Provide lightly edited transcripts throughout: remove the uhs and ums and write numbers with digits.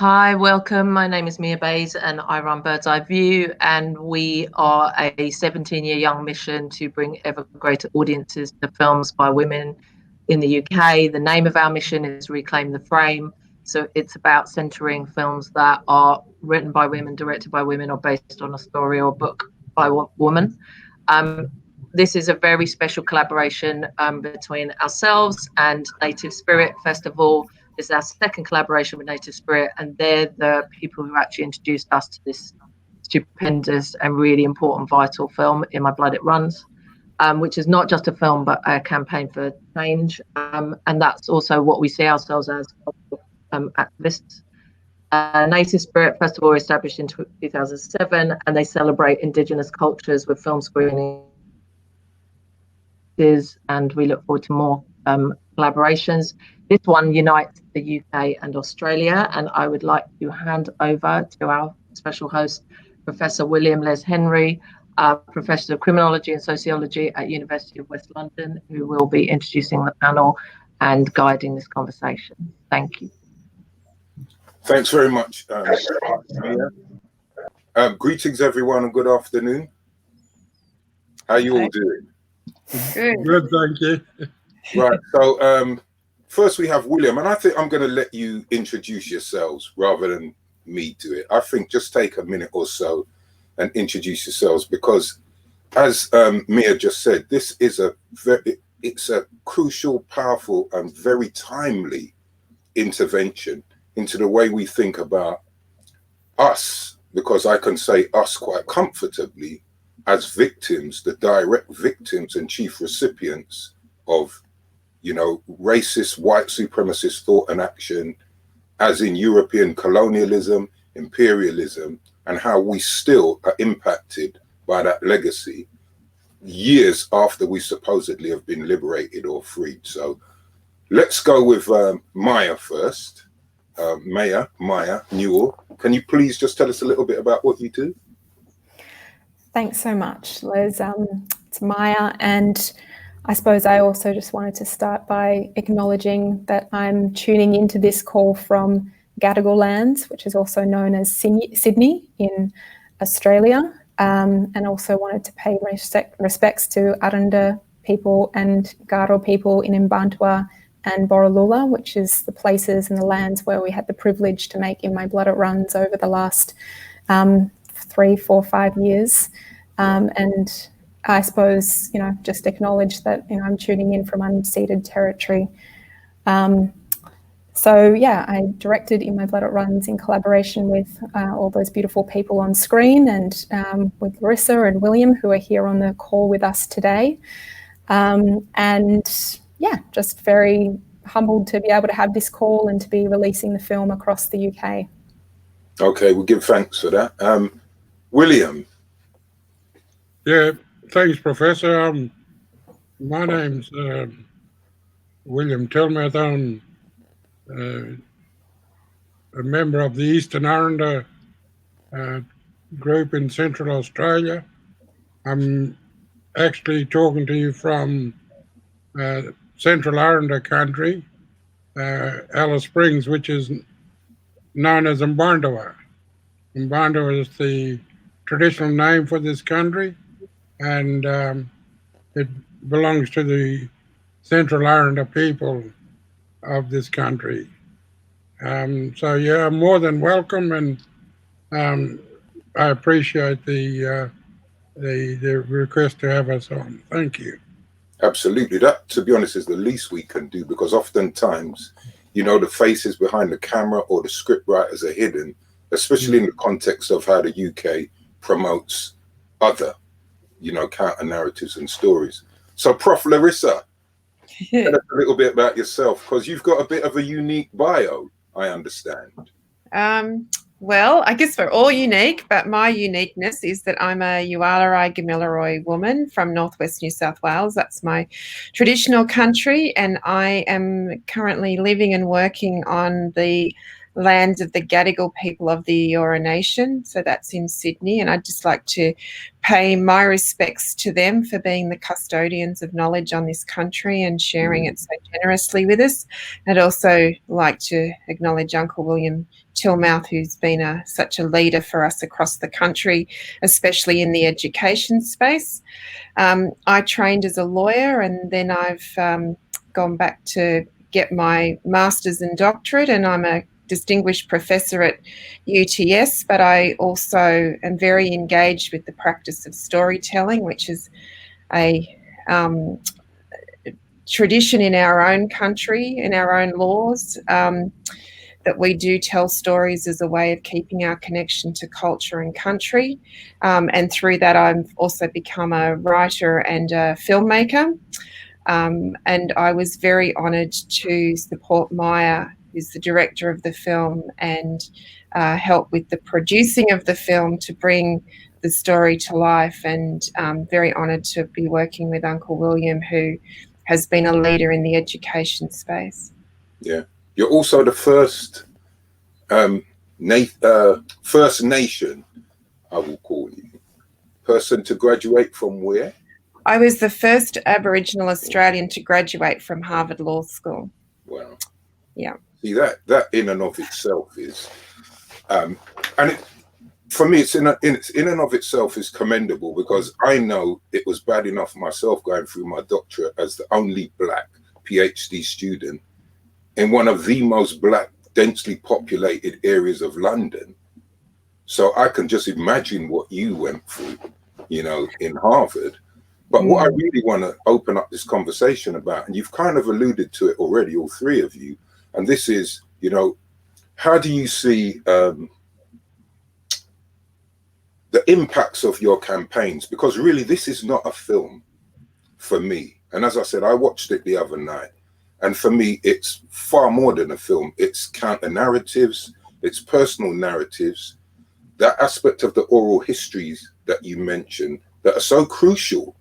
Hi, welcome. My name is Mia Bays and I run Bird's Eye View, and we are a 17-year young mission to bring ever greater audiences to films by women in the UK. The name of our mission is Reclaim the Frame. So it's about centering films that are written by women, directed by women, or based on a story or book by a woman. This is a very special collaboration between ourselves and Native Spirit Festival. This is our second collaboration with Native Spirit, and they're the people who actually introduced us to this stupendous and really important, vital film, In My Blood It Runs, which is not just a film, but a campaign for change. And that's also what we see ourselves as activists. Native Spirit Festival were established in 2007, and they celebrate Indigenous cultures with film screenings. And we look forward to more collaborations. This one unites the UK and Australia, and I would like to hand over to our special host, Professor William Lez Henry, Professor of Criminology and Sociology at University of West London, who will be introducing the panel and guiding this conversation. Thank you. Thanks very much, Mia. Greetings, everyone, and good afternoon. How are you all doing? Good, thank you. Right, so first we have William, and I think I'm going to let you introduce yourselves rather than me do it. I think just take a minute or so and introduce yourselves, because as Mia just said, this is it's a crucial, powerful, and very timely intervention into the way we think about us, because I can say us quite comfortably as victims, the direct victims and chief recipients of, you know, racist, white supremacist thought and action, as in European colonialism, imperialism, and how we still are impacted by that legacy years after we supposedly have been liberated or freed. So let's go with Maya first. Maya Newell, can you please just tell us a little bit about what you do? Thanks so much, Liz. It's Maya, and I suppose I also just wanted to start by acknowledging that I'm tuning into this call from Gadigal lands, which is also known as Sydney in Australia, and also wanted to pay respects to Arrernte people and Garo people in Mbantua and Borroloola, which is the places and the lands where we had the privilege to make In My Blood It Runs over the last 3, 4, 5 years. And I suppose, you know, just acknowledge that, you know, I'm tuning in from unceded territory. So yeah, I directed In My Blood It Runs in collaboration with all those beautiful people on screen, and with Larissa and William, who are here on the call with us today. And yeah, just very humbled to be able to have this call and to be releasing the film across the UK. Okay, we'll give thanks for that. William. Yeah, thanks, Professor. My name's William Tilmouth. I'm a member of the Eastern Arrernte group in Central Australia. I'm actually talking to you from Central Arrernte country, Alice Springs, which is known as Mbantua. Mbantua is the traditional name for this country, and it belongs to the Central Arrernte people of this country. So yeah, I'm more than welcome, and I appreciate the request to have us on. Thank you. Absolutely. That, to be honest, is the least we can do, because oftentimes, you know, the faces behind the camera or the script writers are hidden, especially in the context of how the UK promotes other, you know, counter narratives and stories. So, Prof. Larissa, tell us a little bit about yourself, because you've got a bit of a unique bio, I understand. Well, I guess we're all unique, but my uniqueness is that I'm a Yuwalarai Gamilaroi woman from northwest New South Wales. That's my traditional country, and I am currently living and working on the lands of the Gadigal people of the Eora Nation. So that's in Sydney, and I'd just like to pay my respects to them for being the custodians of knowledge on this country and sharing it so generously with us. I'd also like to acknowledge Uncle William Tilmouth, who's been such a leader for us across the country, especially in the education space. I trained as a lawyer, and then I've gone back to get my master's and doctorate, and I'm a distinguished professor at UTS, but I also am very engaged with the practice of storytelling, which is a tradition in our own country, in our own laws, that we do tell stories as a way of keeping our connection to culture and country. And through that, I've also become a writer and a filmmaker. And I was very honoured to support Maya, who's the director of the film, and help with the producing of the film to bring the story to life. And very honoured to be working with Uncle William, who has been a leader in the education space. Yeah. You're also the first First Nation, I will call you, person to graduate from where? I was the first Aboriginal Australian to graduate from Harvard Law School. Wow. Yeah. See, that in and of itself is, and for me, it's in and of itself is commendable, because I know it was bad enough myself going through my doctorate as the only Black PhD student in one of the most Black, densely populated areas of London. So I can just imagine what you went through, you know, in Harvard. But what I really want to open up this conversation about, and you've kind of alluded to it already, all three of you, and this is, you know, how do you see the impacts of your campaigns? Because really, this is not a film for me. And as I said, I watched it the other night. And for me, it's far more than a film. It's counter narratives, it's personal narratives, that aspect of the oral histories that you mentioned that are so crucial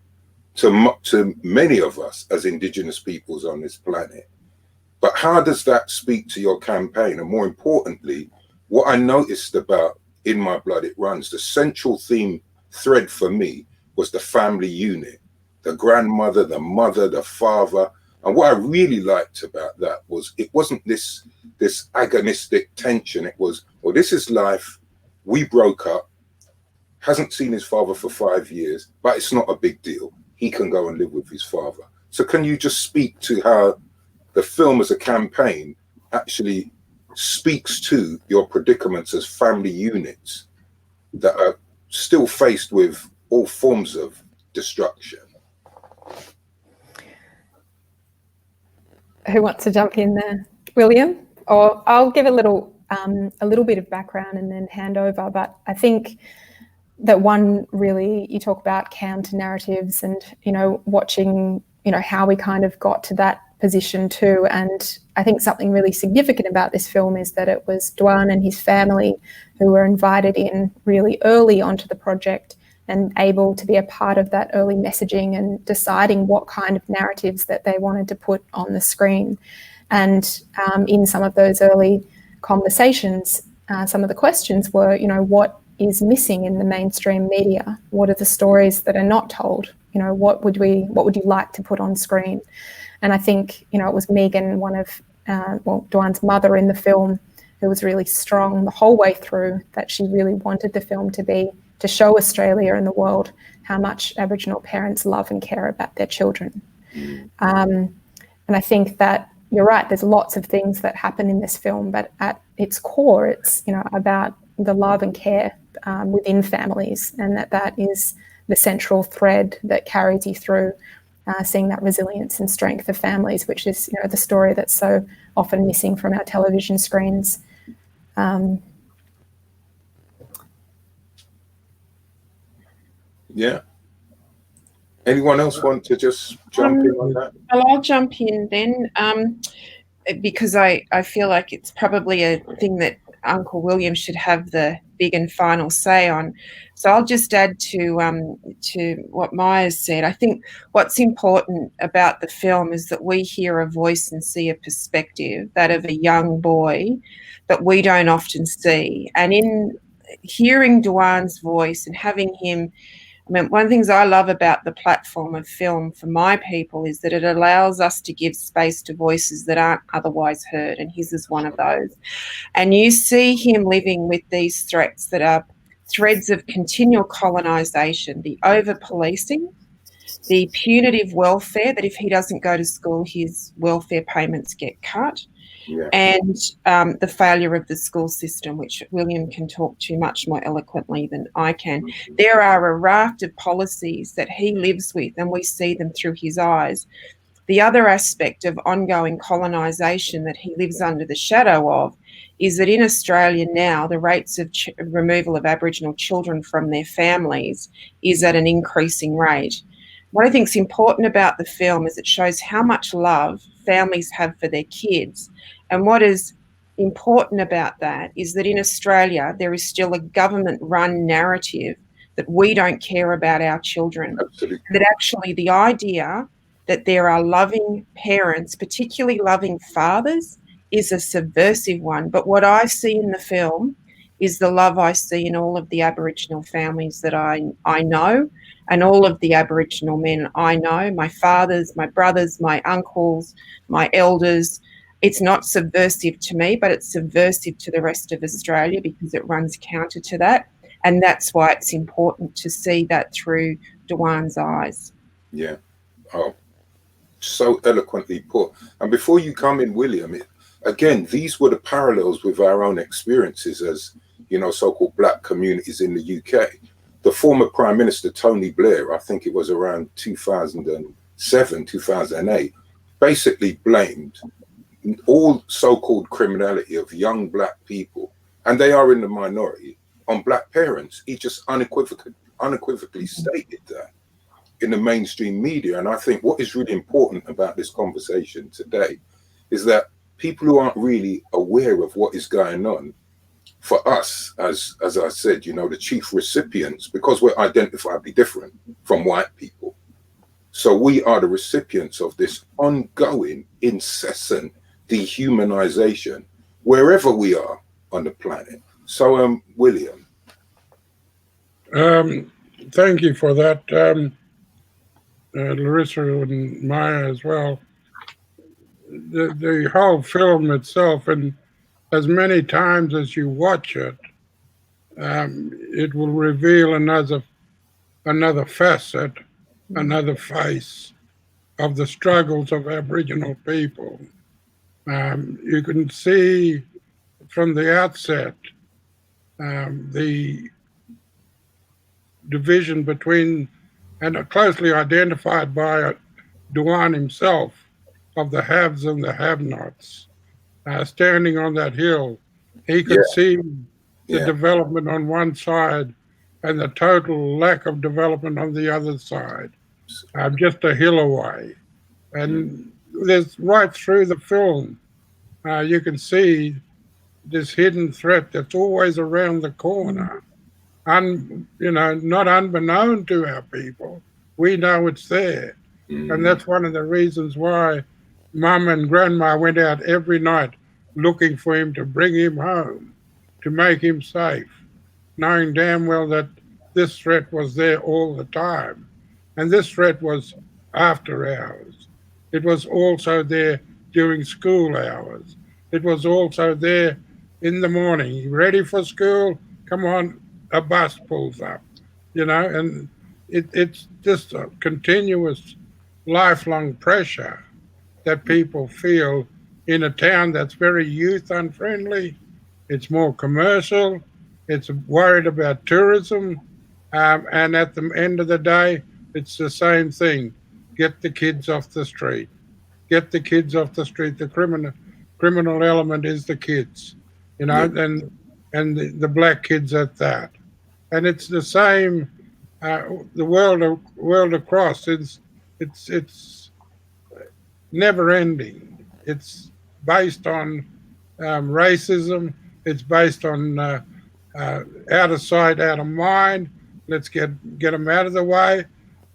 to many of us as Indigenous peoples on this planet. But how does that speak to your campaign? And more importantly, what I noticed about In My Blood It Runs, the central theme thread for me was the family unit, the grandmother, the mother, the father. And what I really liked about that was it wasn't this agonistic tension. It was, well, this is life. We broke up, hasn't seen his father for 5 years, but it's not a big deal. He can go and live with his father. So can you just speak to how the film as a campaign actually speaks to your predicaments as family units that are still faced with all forms of destruction? Who wants to jump in there? William? Or I'll give a little bit of background and then hand over. But I think that one, really, you talk about counter narratives and, you know, watching, you know, how we kind of got to that position too. And I think something really significant about this film is that it was Dwan and his family who were invited in really early onto the project and able to be a part of that early messaging and deciding what kind of narratives that they wanted to put on the screen. And in some of those early conversations, some of the questions were, you know, what is missing in the mainstream media? What are the stories that are not told? You know, what would you like to put on screen? And I think, you know, it was Megan, one of Dwan's mother in the film, who was really strong the whole way through, that she really wanted the film to show Australia and the world how much Aboriginal parents love and care about their children. And I think that you're right, there's lots of things that happen in this film, but at its core, it's, you know, about the love and care within families, and that is the central thread that carries you through seeing that resilience and strength of families, which is, you know, the story that's so often missing from our television screens. Yeah. Anyone else want to just jump in on that? Well, I'll jump in then, because I feel like it's probably a thing that Uncle William should have the big and final say on. So I'll just add to what Maya said. I think what's important about the film is that we hear a voice and see a perspective, that of a young boy, that we don't often see. And in hearing Dwan's voice and having him I mean, one of the things I love about the platform of film for my people is that it allows us to give space to voices that aren't otherwise heard, and his is one of those. And you see him living with these threats that are threads of continual colonisation, the over-policing, the punitive welfare, that if he doesn't go to school, his welfare payments get cut, and the failure of the school system, which William can talk to much more eloquently than I can. There are a raft of policies that he lives with, and we see them through his eyes. The other aspect of ongoing colonisation that he lives under the shadow of is that in Australia now, the rates of removal of Aboriginal children from their families is at an increasing rate. What I think is important about the film is it shows how much love families have for their kids. And what is important about that is that in Australia, there is still a government-run narrative that we don't care about our children. Absolutely. That actually the idea that there are loving parents, particularly loving fathers, is a subversive one. But what I see in the film is the love I see in all of the Aboriginal families that I know, and all of the Aboriginal men I know, my fathers, my brothers, my uncles, my elders. It's not subversive to me, but it's subversive to the rest of Australia because it runs counter to that. And that's why it's important to see that through Dewan's eyes. Yeah. Oh, so eloquently put. And before you come in, William, again, these were the parallels with our own experiences as, you know, so-called black communities in the UK. The former Prime Minister, Tony Blair, I think it was around 2007, 2008, basically blamed all so-called criminality of young black people, and they are in the minority, on black parents. He just unequivocally stated that in the mainstream media. And I think what is really important about this conversation today is that people who aren't really aware of what is going on, for us, as I said, you know, the chief recipients, because we're identifiably different from white people. So we are the recipients of this ongoing, incessant dehumanization wherever we are on the planet. So, William. Thank you for that, Larissa and Maya as well. The whole film itself, and as many times as you watch it, it will reveal another facet, another face of the struggles of Aboriginal people. You can see from the outset the division between, and closely identified by Dewan himself, of the haves and the have-nots. Standing on that hill, he could see the development on one side and the total lack of development on the other side, just a hill away. And there's right through the film, you can see this hidden threat that's always around the corner. Not unbeknown to our people, we know it's there. And that's one of the reasons why Mum and Grandma went out every night looking for him to bring him home, to make him safe, knowing damn well that this threat was there all the time. And this threat was after hours. It was also there during school hours. It was also there in the morning. You ready for school? Come on, a bus pulls up, and it's just a continuous, lifelong pressure that people feel in a town that's very youth unfriendly. It's more commercial. It's worried about tourism. And at the end of the day, it's the same thing. Get the kids off the street. Get the kids off the street. The criminal element is the kids, and the black kids at that. And it's the same the world across. It's never ending. It's based on racism. It's based on out of sight, out of mind. Let's get them out of the way,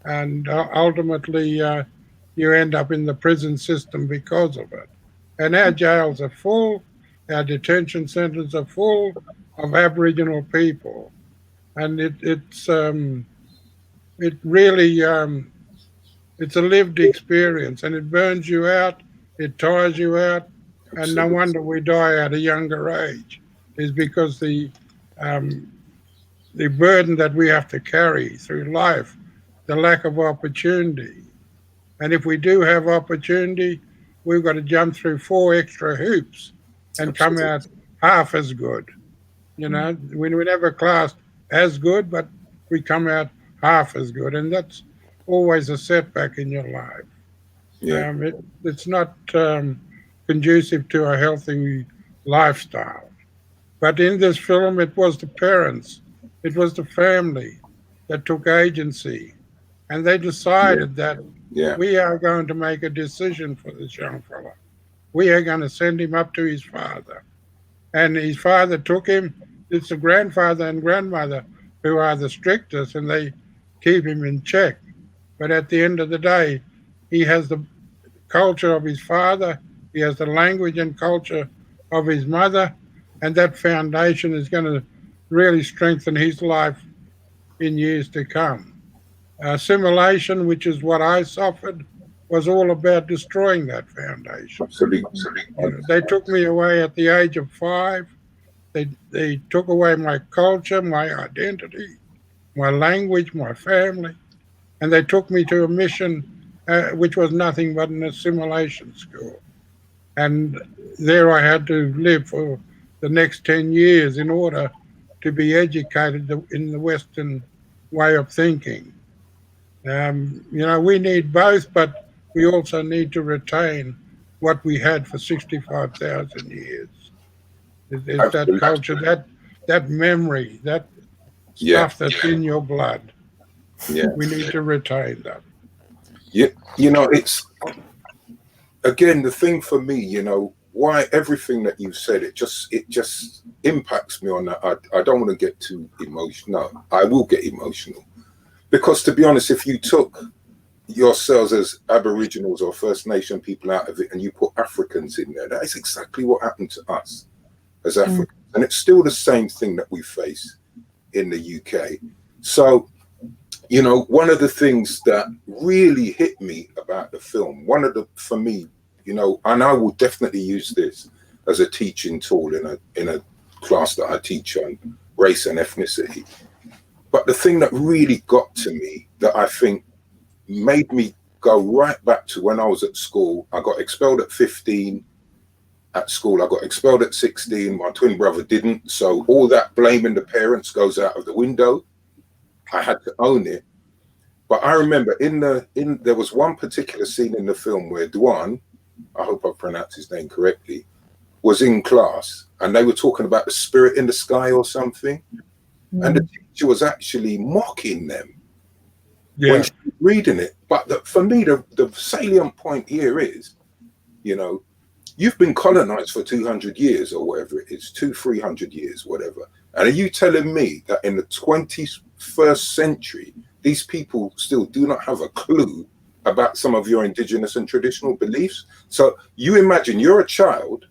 and ultimately you end up in the prison system because of it. And our jails are full. Our detention centres are full of Aboriginal people, and it's it really, it's a lived experience, and it burns you out, it tires you out, and no wonder we die at a younger age, is because the burden that we have to carry through life, the lack of opportunity. And if we do have opportunity, we've got to jump through 4 extra hoops and come out half as good. You know, we never classed as good, but we come out half as good. And that's always a setback in your life. Yeah. It's not conducive to a healthy lifestyle. But in this film, it was the parents, it was the family that took agency. And they decided that we are going to make a decision for this young fella. We are going to send him up to his father. And his father took him. It's the grandfather and grandmother who are the strictest, and they keep him in check. But at the end of the day, he has the culture of his father, he has the language and culture of his mother, and that foundation is going to really strengthen his life in years to come. Assimilation, which is what I suffered, was all about destroying that foundation. Absolutely. They took me away at the age of 5. They took away my culture, my identity, my language, my family, and they took me to a mission which was nothing but an assimilation school. And there I had to live for the next 10 years in order to be educated in the Western way of thinking. You know, we need both, but we also need to retain what we had for 65,000 years. It's that culture, that memory, that stuff that's in your blood. Yeah. We need to retain that. Yeah, you know, it's, again, the thing for me, you know, why everything that you've said, it just impacts me on that. I don't want to get too emotional. No, I will get emotional. Because to be honest, if you took yourselves as Aboriginals or First Nation people out of it and you put Africans in there, that is exactly what happened to us as Africans. And it's still the same thing that we face in the UK. So, you know, one of the things that really hit me about the film, for me, you know, and I will definitely use this as a teaching tool in a class that I teach on race and ethnicity. But the thing that really got to me, that I think made me go right back to when I was at school. I got expelled at 15 at school. I got expelled at 16. My twin brother didn't. So all that blaming the parents goes out of the window. I had to own it. But I remember there was one particular scene in the film where Dwan, I hope I pronounced his name correctly, was in class and they were talking about the spirit in the sky or something. And the teacher was actually mocking them when she was reading it. But for me, the salient point here is, you know, you've been colonized for 200 years or whatever it is, 300 years, whatever. And are you telling me that in the 21st century, these people still do not have a clue about some of your indigenous and traditional beliefs? So you imagine you're a child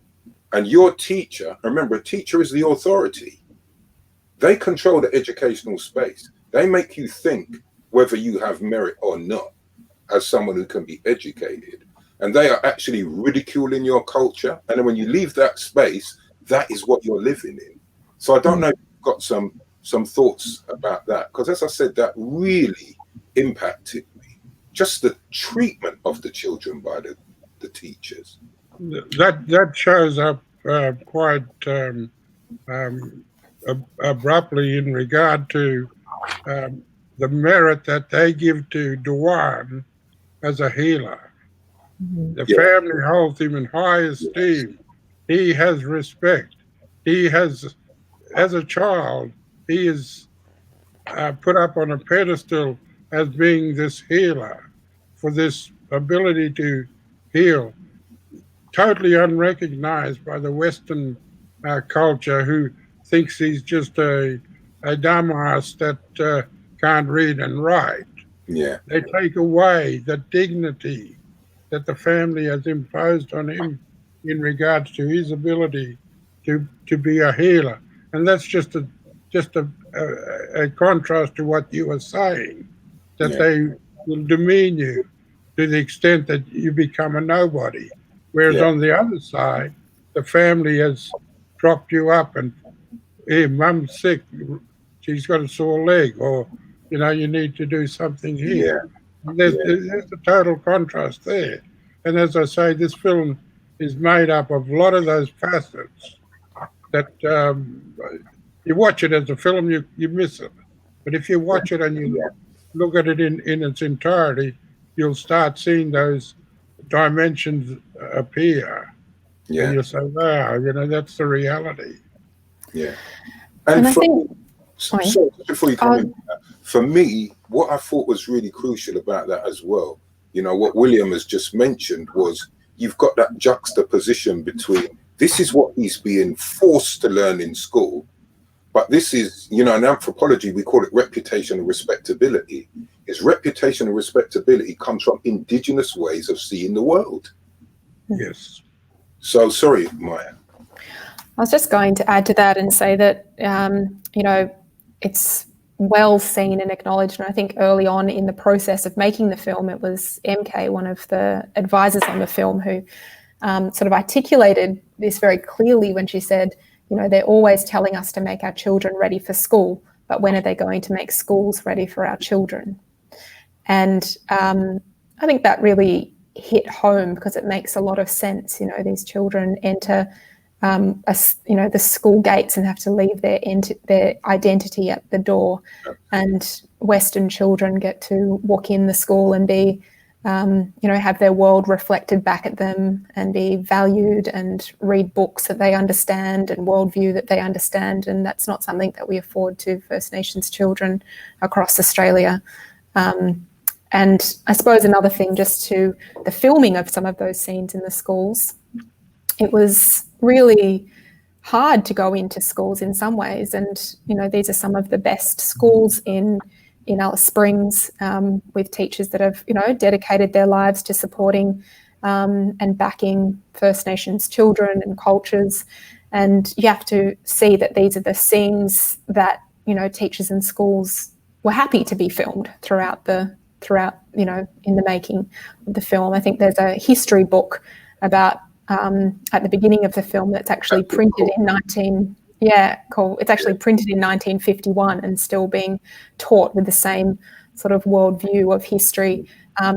and your teacher, remember, a teacher is the authority. They control the educational space. They make you think whether you have merit or not as someone who can be educated. And they are actually ridiculing your culture. And then when you leave that space, that is what you're living in. So I don't know if you've got some thoughts about that. Because as I said, that really impacted me. Just the treatment of the children by the teachers. That shows up quite abruptly in regard to the merit that they give to Dwan as a healer. The family holds him in high esteem. He has respect. He has, as a child, he is put up on a pedestal as being this healer for this ability to heal, totally unrecognized by the Western culture, who thinks he's just a dumbass that can't read and write. Yeah. They take away the dignity that the family has imposed on him in regards to his ability to be a healer. And that's just a contrast to what you were saying. that they will demean you to the extent that you become a nobody. Whereas on the other side, the family has propped you up and, hey, mum's sick, she's got a sore leg, or, you know, you need to do something here. There's a total contrast there. And as I say, this film is made up of a lot of those facets that you watch it as a film, you miss it. But if you watch it and you look at it in its entirety, you'll start seeing those dimensions appear. And you'll say, wow, you know, that's the reality. And I think... So before you come in, for me, what I thought was really crucial about that as well, you know, what William has just mentioned was you've got that juxtaposition between this is what he's being forced to learn in school, but this is, you know, in anthropology, we call it reputational respectability. Is reputational respectability comes from indigenous ways of seeing the world. Yes. So, sorry, Maya. I was just going to add to that and say that, you know, it's well seen and acknowledged. And I think early on in the process of making the film, it was MK, one of the advisors on the film, who sort of articulated this very clearly when she said, you know, they're always telling us to make our children ready for school, but when are they going to make schools ready for our children? And I think that really hit home because it makes a lot of sense. You know, these children enter the school gates and have to leave their identity at the door, and Western children get to walk in the school and be, you know, have their world reflected back at them and be valued and read books that they understand and worldview that they understand, and that's not something that we afford to First Nations children across Australia. And I suppose another thing, just to the filming of some of those scenes in the schools, it was really hard to go into schools in some ways. And, you know, these are some of the best schools in Alice Springs, with teachers that have, you know, dedicated their lives to supporting and backing First Nations children and cultures. And you have to see that these are the scenes that, you know, teachers in schools were happy to be filmed throughout, you know, in the making of the film. I think there's a history book about at the beginning of the film that's actually printed in it's actually printed in 1951 and still being taught with the same sort of worldview of history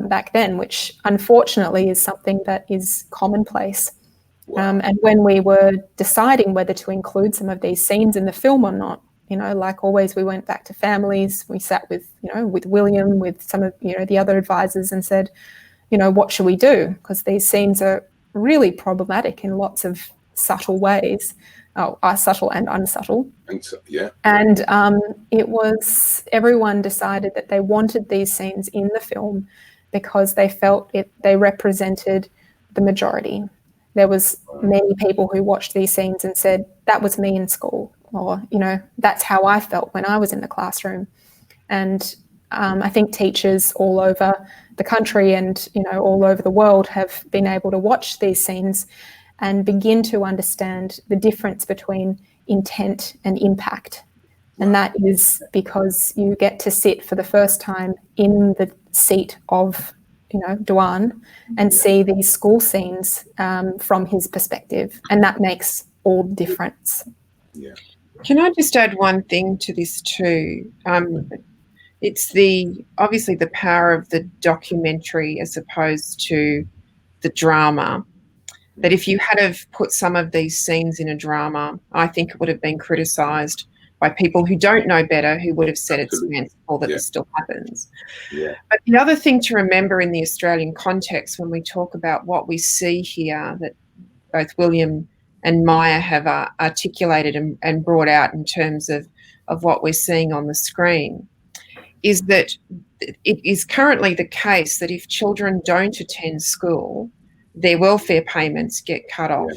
back then, which unfortunately is something that is commonplace. And when we were deciding whether to include some of these scenes in the film or not, you know, like always, we went back to families. We sat with, you know, with William, with some of, you know, the other advisors, and said, you know, what should we do? Because these scenes are really problematic in lots of subtle ways, subtle and unsubtle. And it was, everyone decided that they wanted these scenes in the film because they felt they represented the majority. There was many people who watched these scenes and said, that was me in school, or, you know, that's how I felt when I was in the classroom. And I think teachers all over the country and, you know, all over the world have been able to watch these scenes and begin to understand the difference between intent and impact. And that is because you get to sit for the first time in the seat of, you know, Duan and see these school scenes from his perspective. And that makes all the difference. Can I just add one thing to this too? It's obviously the power of the documentary as opposed to the drama. That if you had have put some of these scenes in a drama, I think it would have been criticised by people who don't know better, who would have said it's fanciful that this still happens. But the other thing to remember in the Australian context when we talk about what we see here, that both William and Maya have articulated and brought out in terms of what we're seeing on the screen, is that it is currently the case that if children don't attend school, their welfare payments get cut off.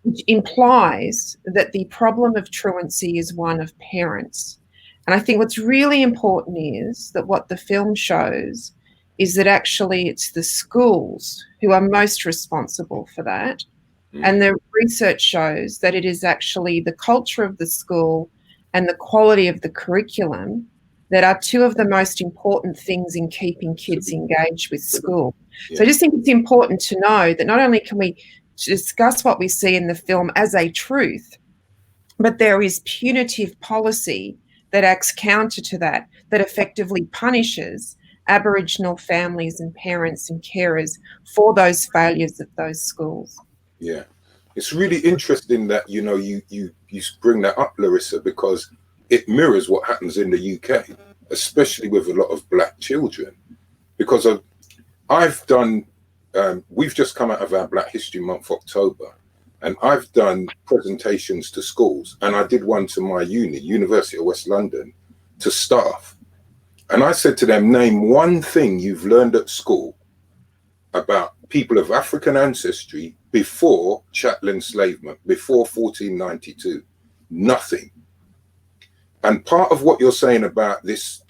Which implies that the problem of truancy is one of parents. And I think what's really important is that what the film shows is that actually it's the schools who are most responsible for that. And the research shows that it is actually the culture of the school and the quality of the curriculum that are two of the most important things in keeping kids engaged with school. So I just think it's important to know that not only can we discuss what we see in the film as a truth, but there is punitive policy that acts counter to that, that effectively punishes Aboriginal families and parents and carers for those failures at those schools. Yeah, it's really interesting that, you know, you bring that up, Larissa, because it mirrors what happens in the UK, especially with a lot of Black children. Because I've done, we've just come out of our Black History Month, October, and I've done presentations to schools, and I did one to my University of West London, to staff. And I said to them, name one thing you've learned at school about people of African ancestry before chattel enslavement, before 1492. Nothing. And part of what you're saying about this,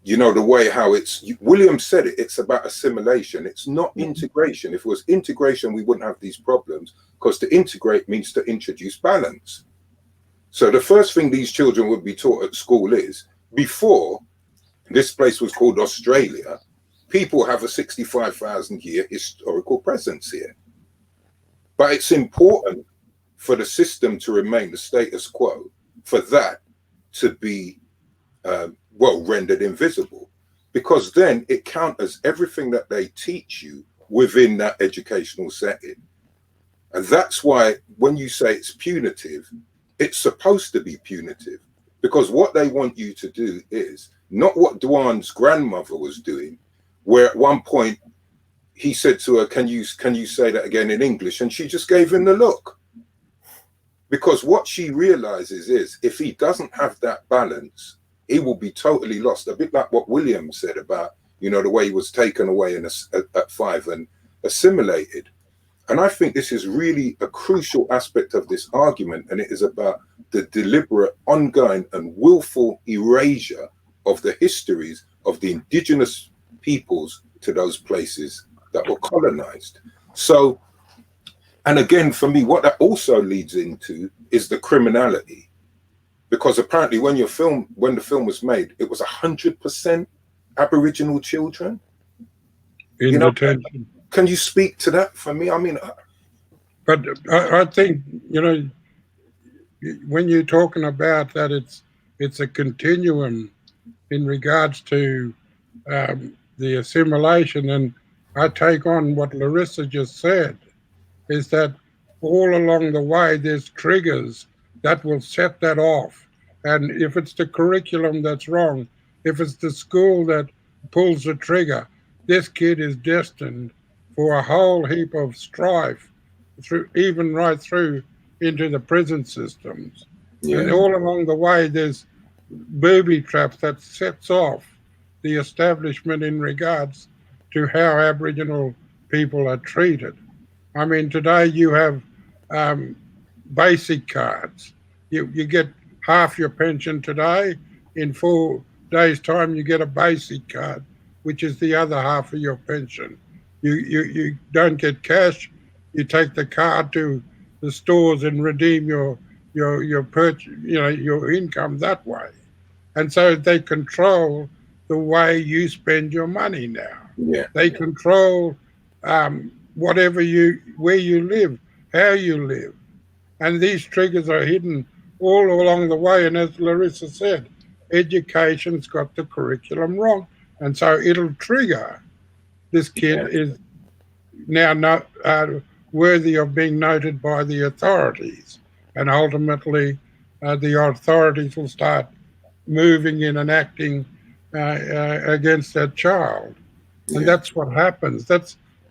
you know, the way how William said it, it's about assimilation. It's not integration. If it was integration, we wouldn't have these problems, because to integrate means to introduce balance. So the first thing these children would be taught at school is, before this place was called Australia, people have a 65,000 year historical presence here. But it's important for the system to remain the status quo, for that to be, well, rendered invisible, because then it counters everything that they teach you within that educational setting. And that's why when you say it's punitive, it's supposed to be punitive, because what they want you to do is not what Dwan's grandmother was doing, where at one point he said to her, can you say that again in English? And she just gave him the look. Because what she realizes is, if he doesn't have that balance, he will be totally lost. A bit like what William said about, you know, the way he was taken away at 5 and assimilated. And I think this is really a crucial aspect of this argument, and it is about the deliberate, ongoing and willful erasure of the histories of the indigenous peoples to those places that were colonized. So, and again, for me, what that also leads into is the criminality, because apparently when the film was made, it was 100% Aboriginal children in detention. Can you speak to that for me? I mean, but I think, you know, when you're talking about that, it's a continuum in regards to the assimilation, and I take on what Larissa just said, is that all along the way there's triggers that will set that off. And if it's the curriculum that's wrong, if it's the school that pulls the trigger, this kid is destined for a whole heap of strife, even right through into the prison systems. Yeah. And all along the way there's booby traps that sets off the establishment in regards to how Aboriginal people are treated. I mean, today you have basic cards. You get half your pension today. In 4 days' time, you get a basic card, which is the other half of your pension. You don't get cash. You take the card to the stores and redeem your purchase, you know, your income that way. And so they control the way you spend your money now. Yeah. They control where you live, how you live. And these triggers are hidden all along the way. And as Larissa said, education's got the curriculum wrong. And so it'll trigger this kid is now not worthy of being noted by the authorities. And ultimately, the authorities will start moving in and acting against that child. And that's what happens.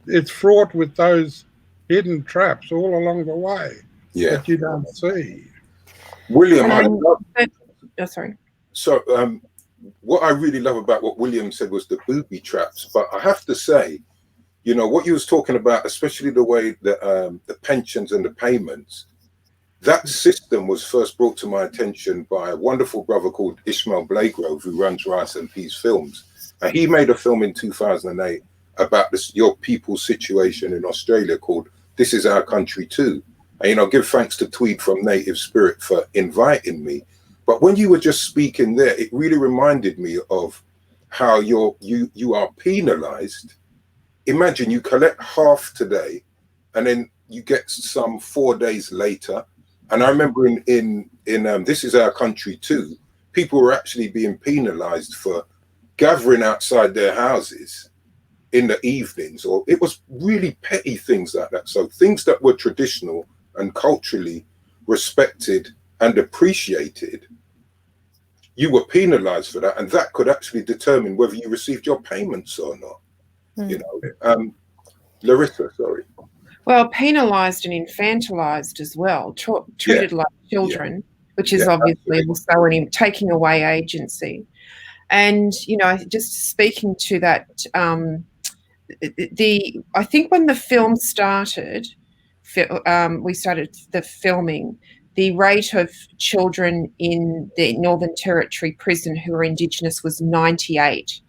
It's fraught with those hidden traps all along the way that you don't see. William, sorry. So what I really love about what William said was the booby traps. But I have to say, you know, what you was talking about, especially the way that the pensions and the payments, that system was first brought to my attention by a wonderful brother called Ishmael Blagrove, who runs Rice and Peace Films. And he made a film in 2008 about your people's situation in Australia called This Is Our Country Too. And, you know, give thanks to Tweed from Native Spirit for inviting me. But when you were just speaking there, it really reminded me of how you are penalized. Imagine you collect half today and then you get some 4 days later. And I remember in this is our country too, people were actually being penalized for gathering outside their houses in the evenings, or it was really petty things like that. So things that were traditional and culturally respected and appreciated, you were penalized for that, and that could actually determine whether you received your payments or not. You know, Larissa, sorry. Well, penalised and infantilised as well, treated like children, which is obviously also taking away agency. And, you know, just speaking to that, I think when the film started, we started the filming, the rate of children in the Northern Territory prison who are Indigenous was 98.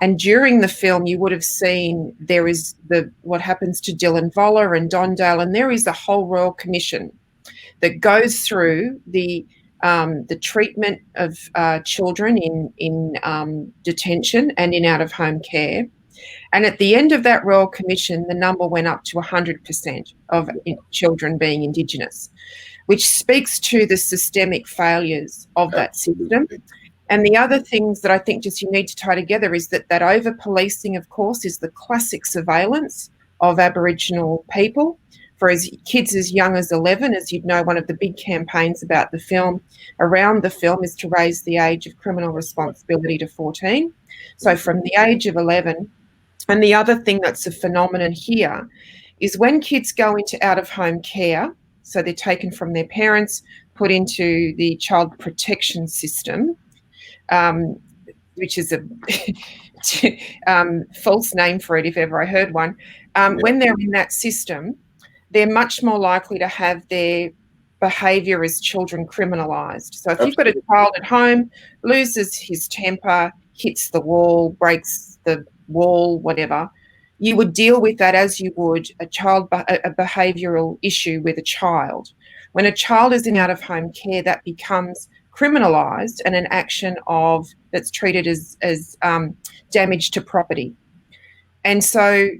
And during the film, you would have seen there is what happens to Dylan Voller and Dondale, and there is a whole Royal Commission that goes through the treatment of children in detention and in out-of-home care. And at the end of that Royal Commission, the number went up to 100% of children being Indigenous, which speaks to the systemic failures of that system. And the other things that I think just you need to tie together is that over-policing, of course, is the classic surveillance of Aboriginal people for kids as young as 11. As you'd know, one of the big campaigns about the film, around the film, is to raise the age of criminal responsibility to 14. So from the age of 11. And the other thing that's a phenomenon here is when kids go into out-of-home care, so they're taken from their parents, put into the child protection system, which is a false name for it if ever I heard one. When they're in that system, they're much more likely to have their behaviour as children criminalised. So if you've got a child at home, loses his temper, hits the wall, breaks the wall, whatever, you would deal with that as you would a behavioural issue with a child. When a child is in out-of-home care, that becomes criminalised and an action that's treated as damage to property. And so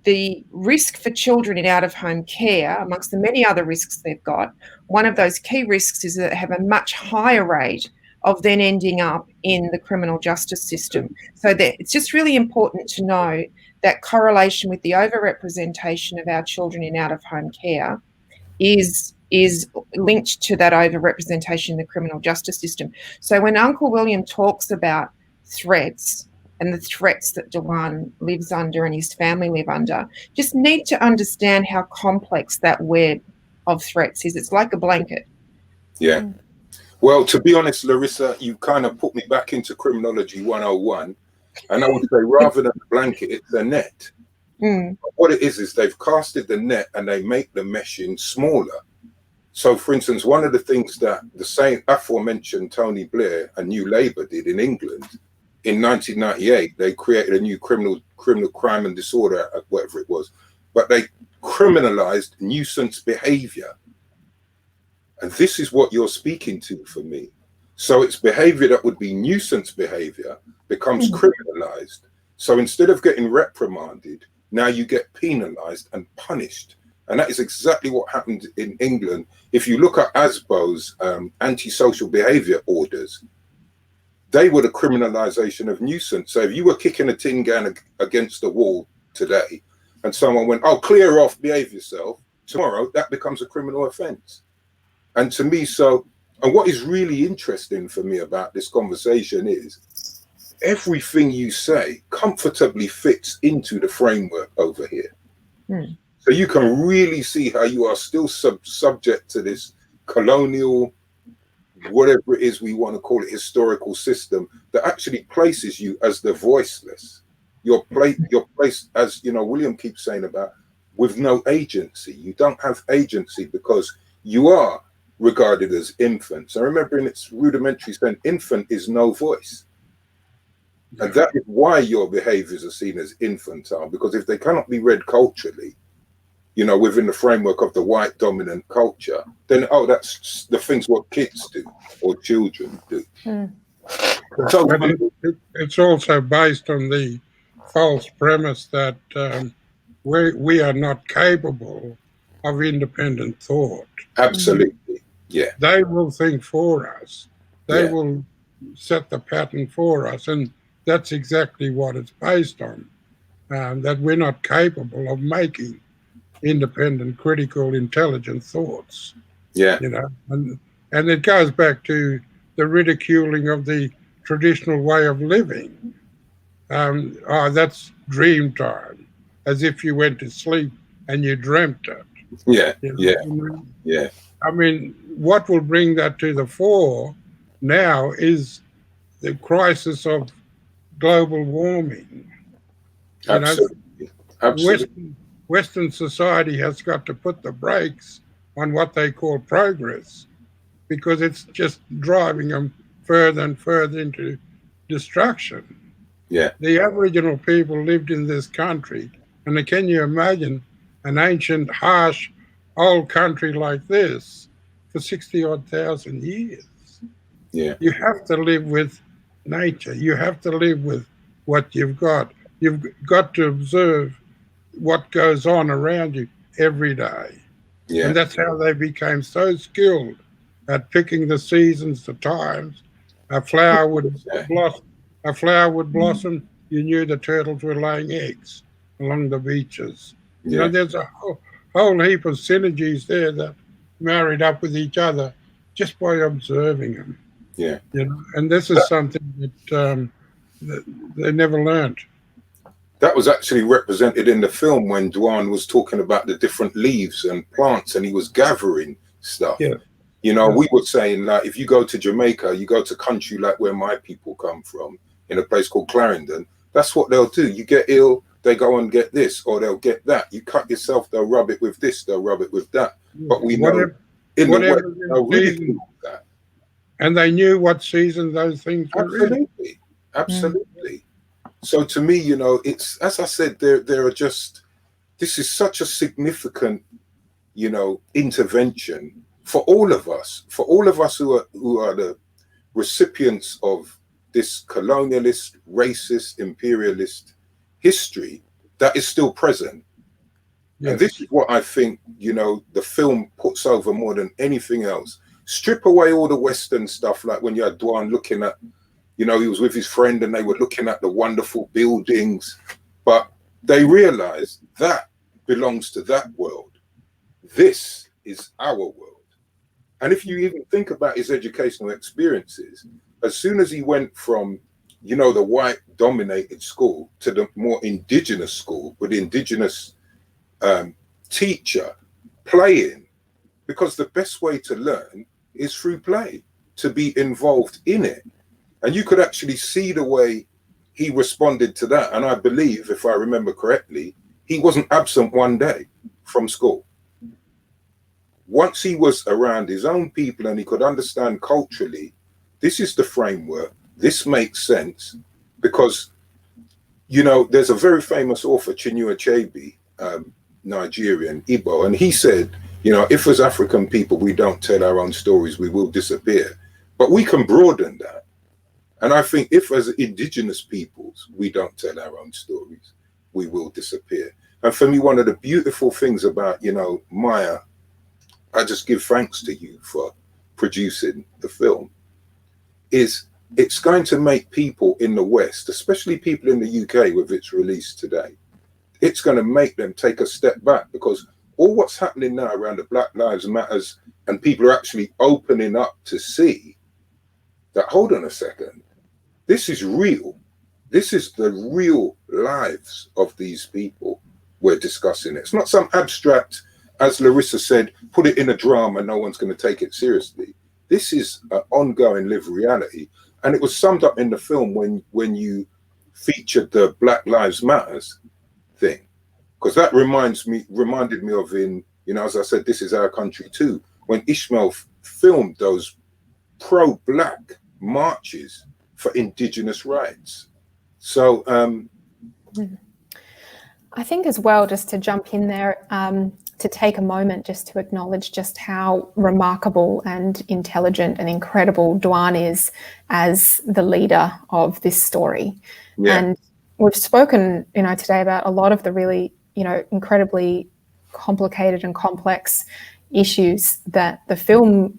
the risk for children in out-of-home care, amongst the many other risks they've got, one of those key risks is that they have a much higher rate of then ending up in the criminal justice system. So it's just really important to know that correlation with the overrepresentation of our children in out-of-home care is linked to that overrepresentation in the criminal justice system. So when Uncle William talks about threats and the threats that Dewan lives under and his family live under, just need to understand how complex that web of threats is. It's like a blanket. Yeah. Well, to be honest, Larissa, you kind of put me back into criminology 101. And I would say rather than a blanket, it's a net. What it is they've casted the net and they make the meshing smaller. So, for instance, one of the things that the same aforementioned Tony Blair and New Labour did in England in 1998, they created a new criminal crime and disorder, whatever it was, but they criminalised nuisance behaviour. And this is what you're speaking to for me. So it's behaviour that would be nuisance behaviour becomes criminalised. So instead of getting reprimanded, now you get penalised and punished. And that is exactly what happened in England. If you look at ASBO's antisocial behaviour orders, they were the criminalisation of nuisance. So if you were kicking a tin can against the wall today and someone went, oh, clear off, behave yourself, tomorrow that becomes a criminal offence. And to me, and what is really interesting for me about this conversation is everything you say comfortably fits into the framework over here. So you can really see how you are still subject to this colonial, whatever it is we want to call it, historical system that actually places you as the voiceless. You're placed, as you know, William keeps saying about, with no agency. You don't have agency because you are regarded as infants. I remember in its rudimentary sense, infant is no voice. And that is why your behaviors are seen as infantile, because if they cannot be read culturally, you know, within the framework of the white dominant culture, then, oh, that's the things what kids do or children do. So but it's also based on the false premise that we are not capable of independent thought. Absolutely, yeah. They will think for us. They Yeah. will set the pattern for us, and that's exactly what it's based on, that we're not capable of making independent, critical, intelligent thoughts. Yeah. You know, and it goes back to the ridiculing of the traditional way of living. Oh, that's dream time, as if you went to sleep and you dreamt it. Yeah, You know? yeah, yeah. I mean, what will bring that to the fore now is the crisis of global warming. Absolutely, absolutely. Western society has got to put the brakes on what they call progress, because it's just driving them further and further into destruction. Yeah. The Aboriginal people lived in this country, and can you imagine an ancient, harsh, old country like this for 60-odd thousand years? Yeah. You have to live with nature. You have to live with what you've got. You've got to observe what goes on around you every day. Yeah. And that's how they became so skilled at picking the seasons, the times. A flower would blossom, you knew the turtles were laying eggs along the beaches. Yeah. You know, there's a whole heap of synergies there that married up with each other just by observing them. Yeah. You know, and this is something that they never learned. That was actually represented in the film when Dwan was talking about the different leaves and plants, and he was gathering stuff. Yeah. You know, we were saying, like, if you go to Jamaica, you go to country like where my people come from, in a place called Clarendon, that's what they'll do. You get ill, they go and get this, or they'll get that. You cut yourself, they'll rub it with this, they'll rub it with that. But we know in the West, they'll ridicule that. And they knew what season those things were Absolutely. in. Absolutely. So to me, you know, it's, as I said, there are just, this is such a significant, you know, intervention for all of us who are the recipients of this colonialist, racist, imperialist history that is still present. Yes. And this is what I think, you know, the film puts over more than anything else. Strip away all the Western stuff, like when you had Dwan looking at, you know, he was with his friend and they were looking at the wonderful buildings, but they realized that belongs to that world. This is our world. And if you even think about his educational experiences, as soon as he went from, you know, the white dominated school to the more indigenous school with the indigenous teacher playing, because the best way to learn is through play, to be involved in it. And you could actually see the way he responded to that. And I believe, if I remember correctly, he wasn't absent one day from school. Once he was around his own people and he could understand culturally, this is the framework, this makes sense, because, you know, there's a very famous author, Chinua Achebe, Nigerian, Igbo, and he said, you know, if as African people we don't tell our own stories, we will disappear. But we can broaden that. And I think if as indigenous peoples we don't tell our own stories, we will disappear. And for me, one of the beautiful things about, you know, Maya, I just give thanks to you for producing the film, is it's going to make people in the West, especially people in the UK with its release today, it's going to make them take a step back, because all what's happening now around the Black Lives Matters, and people are actually opening up to see that, hold on a second, this is real. This is the real lives of these people we're discussing. It's not some abstract, as Larissa said, put it in a drama, no one's going to take it seriously. This is an ongoing lived reality. And it was summed up in the film when you featured the Black Lives Matters thing, because that reminded me of, in, you know, as I said, This Is Our Country too, when Ishmael filmed those pro-Black marches for Indigenous rights. So I think as well, just to jump in there, to take a moment just to acknowledge just how remarkable and intelligent and incredible Dwan is as the leader of this story. Yeah. And we've spoken, today about a lot of the really, incredibly complicated and complex issues that the film,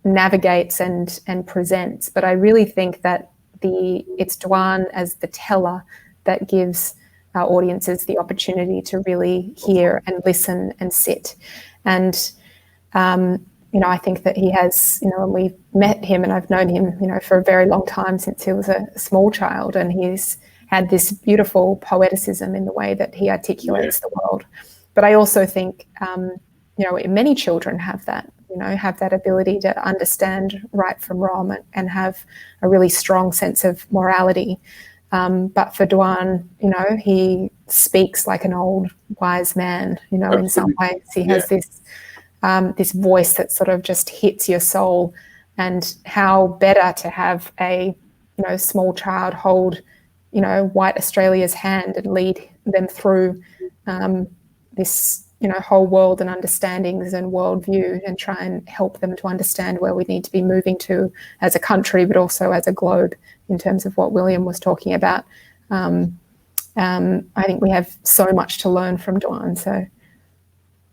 navigates and presents. But I really think that it's Dwan as the teller that gives our audiences the opportunity to really hear and listen and sit. And, I think that he has, when we've met him, and I've known him, for a very long time, since he was a small child, and he's had this beautiful poeticism in the way that he articulates the world. But I also think, many children have that, have that ability to understand right from wrong and have a really strong sense of morality. But for Dwan, he speaks like an old wise man, in some ways. He has this voice that sort of just hits your soul. And how better to have a, small child hold, white Australia's hand and lead them through this, whole world and understandings and worldview, and try and help them to understand where we need to be moving to as a country, but also as a globe, in terms of what William was talking about. I think we have so much to learn from Dwan. So,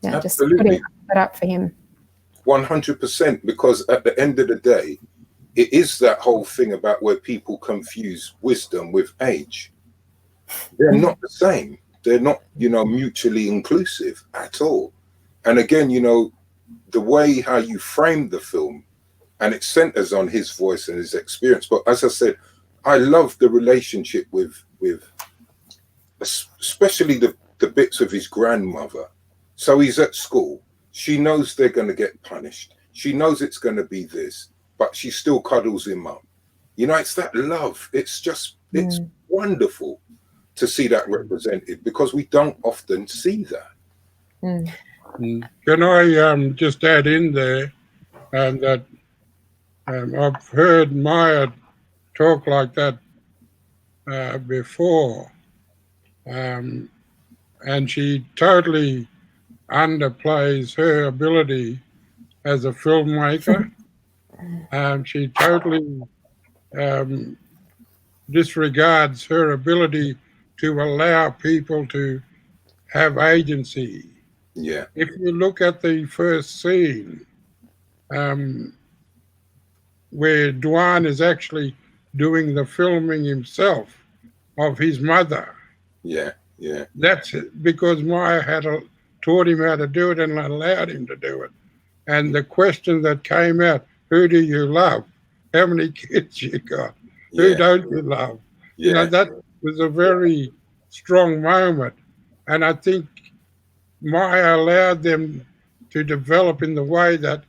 yeah, just putting that up for him. 100%, because at the end of the day, it is that whole thing about where people confuse wisdom with age. They're not the same. They're not, mutually inclusive at all. And again, the way how you frame the film, and it centers on his voice and his experience. But as I said, I love the relationship with especially the bits of his grandmother. So he's at school. She knows they're going to get punished. She knows it's going to be this, but she still cuddles him up. It's that love. It's wonderful to see that represented, because we don't often see that. Can I just add in there that I've heard Maya talk like that before, and she totally underplays her ability as a filmmaker. She totally disregards her ability to allow people to have agency. Yeah. If you look at the first scene, where Dwan is actually doing the filming himself of his mother. Yeah, yeah. That's because Maya had taught him how to do it and allowed him to do it. And the question that came out, who do you love? How many kids you got? Yeah. Who don't you love? Yeah. That was a very strong moment. And I think Maya allowed them to develop in the way that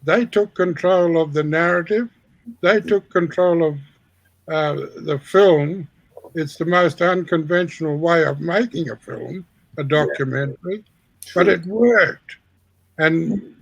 they took control of the narrative. They took control of the film. It's the most unconventional way of making a film, a documentary, but it worked. And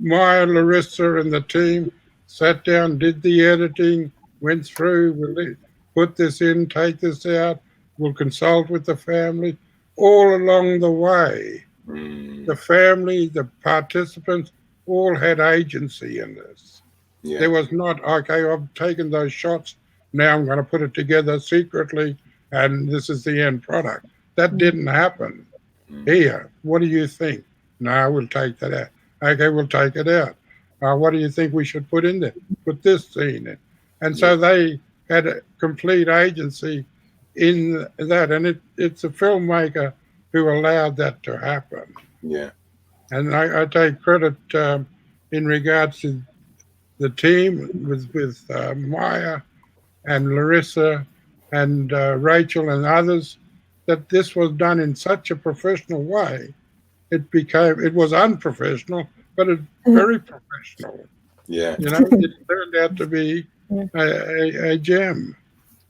Maya, Larissa and the team sat down, did the editing, went through, we'll put this in, take this out, we'll consult with the family. All along the way, the family, the participants, all had agency in this. Yeah. There was not, okay, I've taken those shots, now I'm going to put it together secretly, and this is the end product. That didn't happen. Here, what do you think? No, we'll take that out. Okay, we'll take it out. What do you think we should put in there? Put this scene in. And so they had a complete agency in that. And it's a filmmaker who allowed that to happen. Yeah. And I take credit in regards to the team with Maya and Larissa and Rachel and others, that this was done in such a professional way. It was unprofessional, but it's very professional. Yeah. It turned out to be a gem.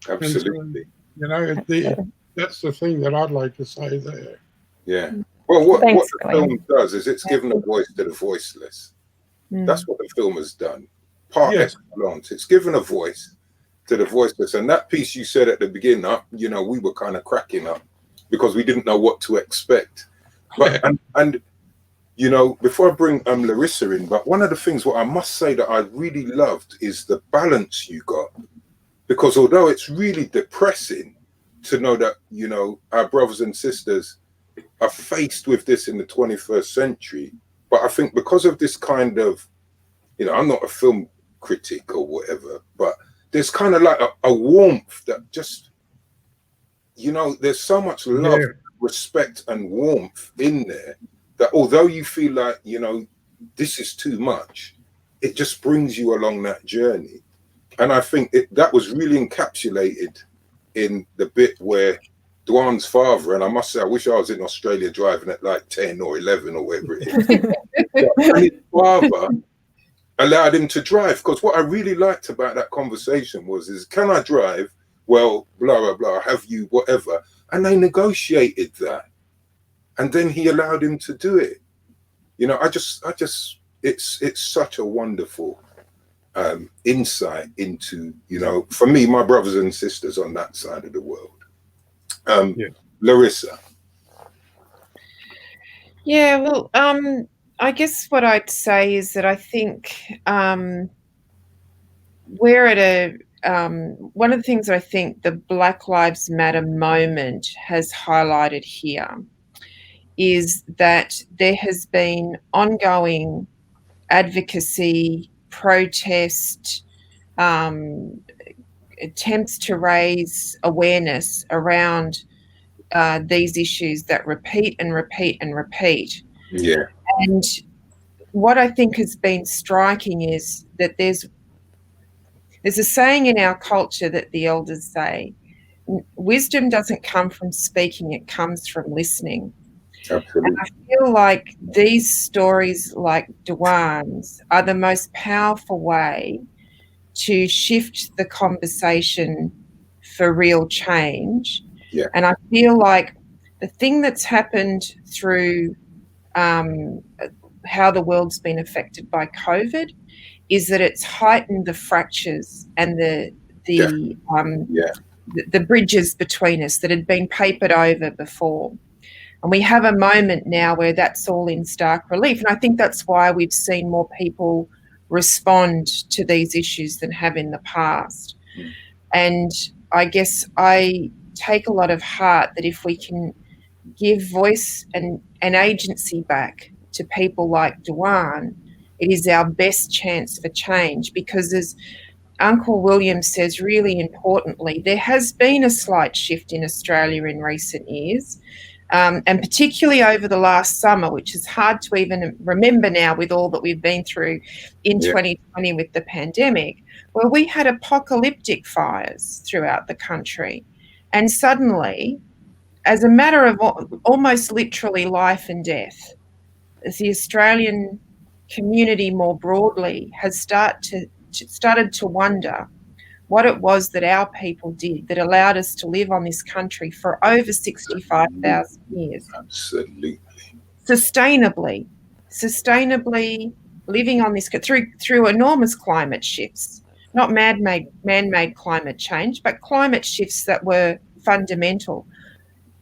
Absolutely. So, that's the thing that I'd like to say there. Yeah. Well, what the film does is it's given a voice to the voiceless. That's what the film has done. Par excellence. It's given a voice to the voiceless. And that piece you said at the beginning, we were kind of cracking up because we didn't know what to expect. But and you know, before I bring Larissa in, but one of the things what I must say that I really loved is the balance you got, because although it's really depressing to know that, you know, our brothers and sisters are faced with this in the 21st century, but I think because of this kind of, you know, I'm not a film critic or whatever, but there's kind of like a warmth that just, you know, there's so much love, respect and warmth in there that although you feel like, you know, this is too much, it just brings you along that journey. And I think that was really encapsulated in the bit where Dwan's father, and I must say, I wish I was in Australia driving at like 10 or 11 or whatever it is. And his father allowed him to drive, because what I really liked about that conversation is, can I drive? Well, blah, blah, blah, have you, whatever. And they negotiated that. And then he allowed him to do it. You know, it's such a wonderful insight into, you know, for me, my brothers and sisters on that side of the world. Larissa. Yeah, well, I guess what I'd say is that I think we're at a one of the things that I think the Black Lives Matter moment has highlighted here is that there has been ongoing advocacy, protest, attempts to raise awareness around these issues that repeat and repeat and repeat. Yeah. And what I think has been striking is that there's a saying in our culture that the elders say, wisdom doesn't come from speaking, it comes from listening. Absolutely. And I feel like these stories like Dwan's are the most powerful way to shift the conversation for real change. Yeah. And I feel like the thing that's happened through how the world's been affected by COVID is that it's heightened the fractures and the bridges between us that had been papered over before. And we have a moment now where that's all in stark relief. And I think that's why we've seen more people respond to these issues than have in the past. And I guess I take a lot of heart that if we can give voice and agency back to people like Dwan, it is our best chance for change, because as Uncle William says really importantly, there has been a slight shift in Australia in recent years, and particularly over the last summer, which is hard to even remember now with all that we've been through in 2020 with the pandemic, where we had apocalyptic fires throughout the country. And suddenly, as a matter of almost literally life and death, the Australian community more broadly has started to wonder what it was that our people did that allowed us to live on this country for over 65,000 years. Absolutely. Sustainably living on this through enormous climate shifts, not man-made climate change, but climate shifts that were fundamental.